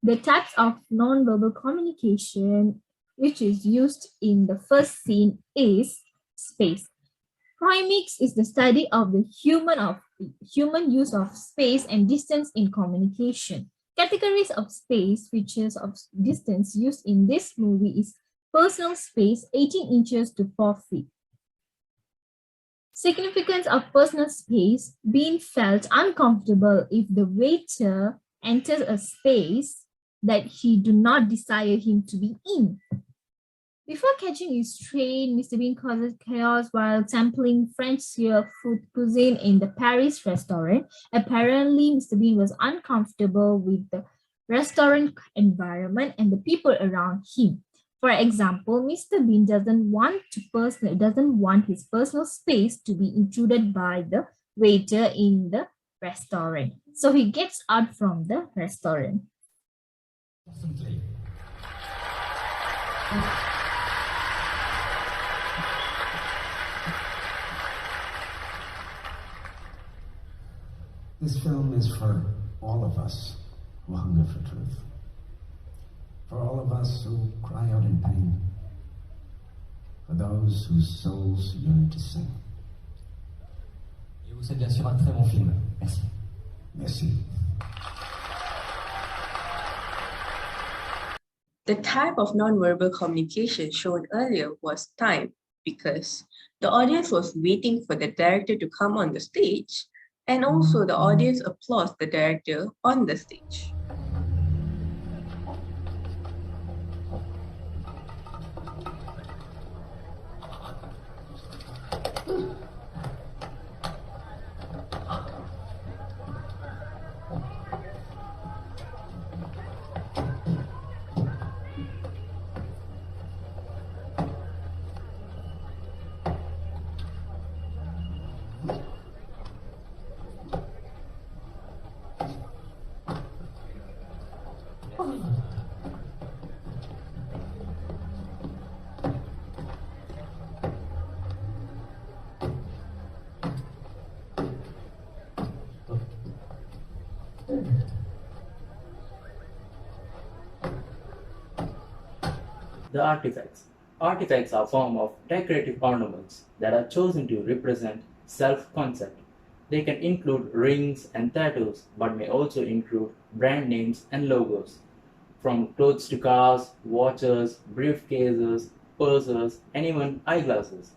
The types of nonverbal communication which is used in the first scene is space. Primics is the study of the human use of space and distance in communication. Categories of space, features of distance used in this movie is personal space, 18 inches to 4 feet. Significance of personal space, being felt uncomfortable if the waiter enters a space that he do not desire him to be in. Before catching his train, Mr. Bean causes chaos while sampling French food cuisine in the Paris restaurant. Apparently, Mr. Bean was uncomfortable with the restaurant environment and the people around him. For example, Mr. Bean doesn't want his personal space to be intruded by the waiter in the restaurant. So he gets out from the restaurant. This film is for all of us who hunger for truth, for all of us who cry out in pain, for those whose souls yearn to sing. Et vous êtes bien sûr un très bon film. Merci. Merci. The type of nonverbal communication shown earlier was time, because the audience was waiting for the director to come on the stage, and also the audience applauds the director on the stage. The artifacts. Artifacts are a form of decorative ornaments that are chosen to represent self-concept. They can include rings and tattoos, but may also include brand names and logos. From clothes to cars, watches, briefcases, purses, and even eyeglasses.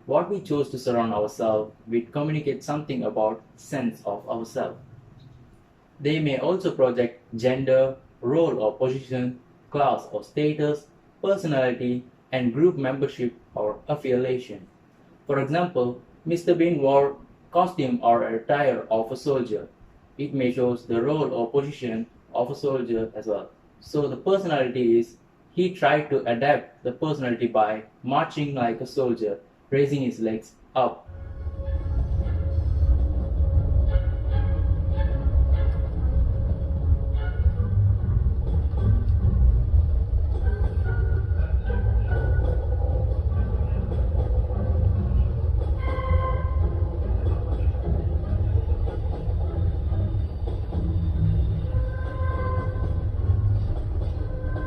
What we chose to surround ourselves with communicate something about sense of ourselves. They may also project gender, role or position, class or status, personality, and group membership or affiliation. For example, Mr. Bean wore costume or attire of a soldier. It may show the role or position of a soldier as well. So the personality is, he tried to adapt the personality by marching like a soldier, raising his legs up.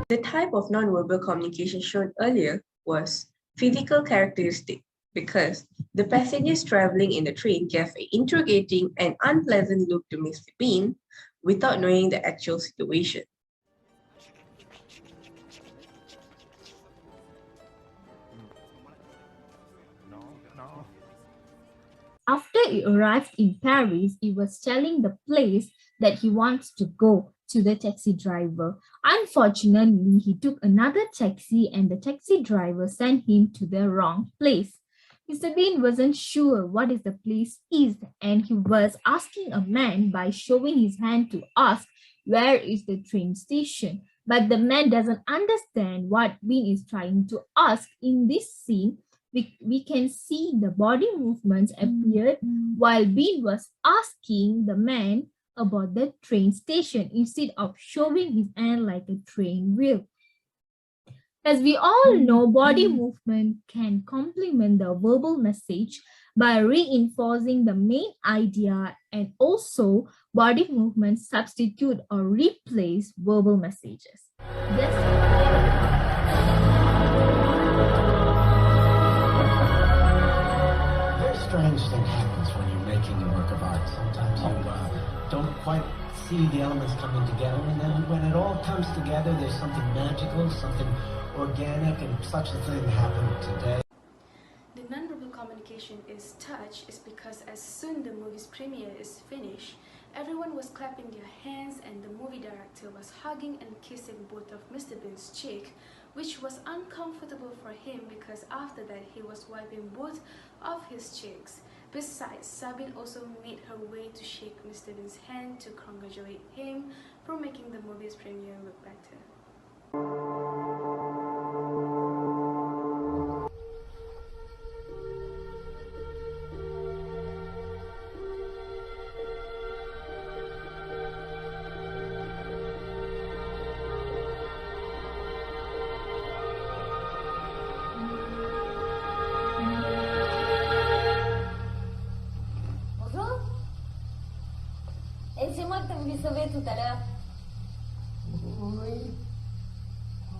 The type of nonverbal communication shown earlier was physical characteristic, because the passengers traveling in the train gave an interrogating and unpleasant look to Mr. Bean without knowing the actual situation. After he arrived in Paris, he was telling the place that he wants to go to the taxi driver. Unfortunately, he took another taxi and the taxi driver sent him to the wrong place. Mr. Bean wasn't sure what is the place is, and he was asking a man by showing his hand to ask where is the train station. But the man doesn't understand what Bean is trying to ask. In this scene, we can see the body movements appeared while Bean was asking the man about the train station instead of showing his hand like a train wheel. As we all know, body movement can complement the verbal message, by reinforcing the main idea, and also body movements substitute or replace verbal messages. Very strange thing happens when you're making a work of art. Sometimes you don't quite see the elements coming together, and then when it all comes together, there's something magical, something organic, and such a thing happened today. The nonverbal communication is touch is because as soon the movie's premiere is finished, everyone was clapping their hands and the movie director was hugging and kissing both of Mr. Bean's cheek, which was uncomfortable for him because after that he was wiping both of his cheeks. Besides, Sabine also made her way to shake Mr. Bean's hand to congratulate him for making the movie's premiere look better. Et c'est moi que t'as voulu sauver tout à l'heure. Oui.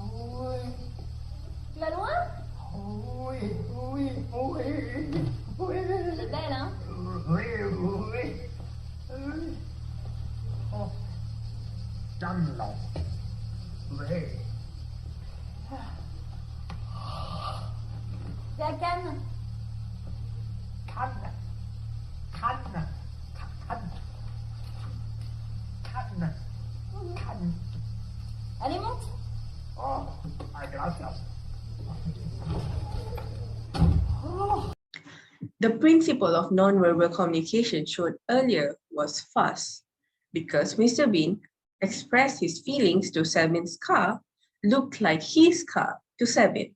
Oui. Là loin? Oui, oui, oui. Oui. Elle est belle, hein? Oui, oui. Oui. Oh. Danlo. Oui. C'est à Cannes. Cannes. Cannes. Cannes. Cannes. Cannes. Allez, monte. Oh, ay, gracias. The principle of non-verbal communication shown earlier was fuss, because Mr. Bean expressed his feelings to Sabine's car looked like his car to Sabine.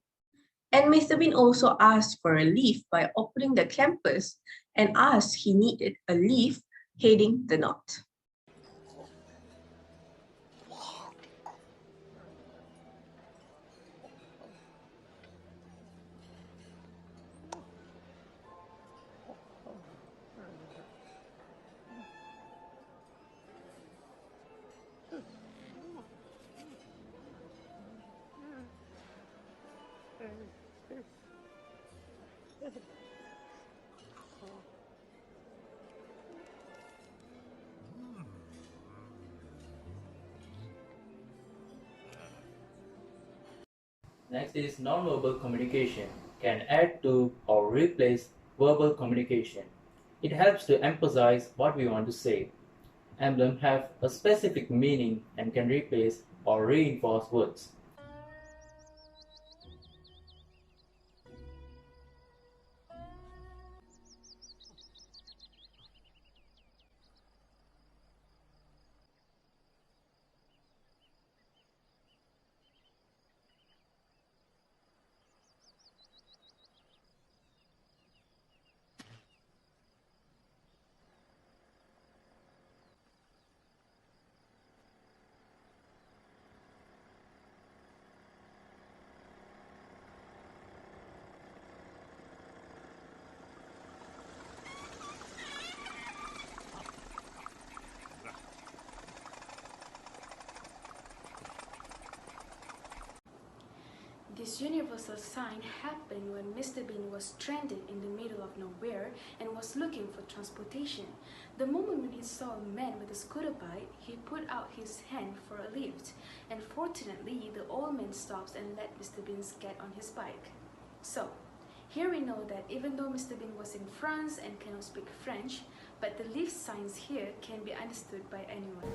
And Mr. Bean also asked for a lift by opening the campus and asked he needed a lift heading the north. Next is nonverbal communication, can add to or replace verbal communication. It helps to emphasize what we want to say. Emblems have a specific meaning and can replace or reinforce words. This universal sign happened when Mr. Bean was stranded in the middle of nowhere and was looking for transportation. The moment when he saw a man with a scooter bike, he put out his hand for a lift, and fortunately the old man stops and let Mr. Bean get on his bike. So, here we know that even though Mr. Bean was in France and cannot speak French, but the lift signs here can be understood by anyone.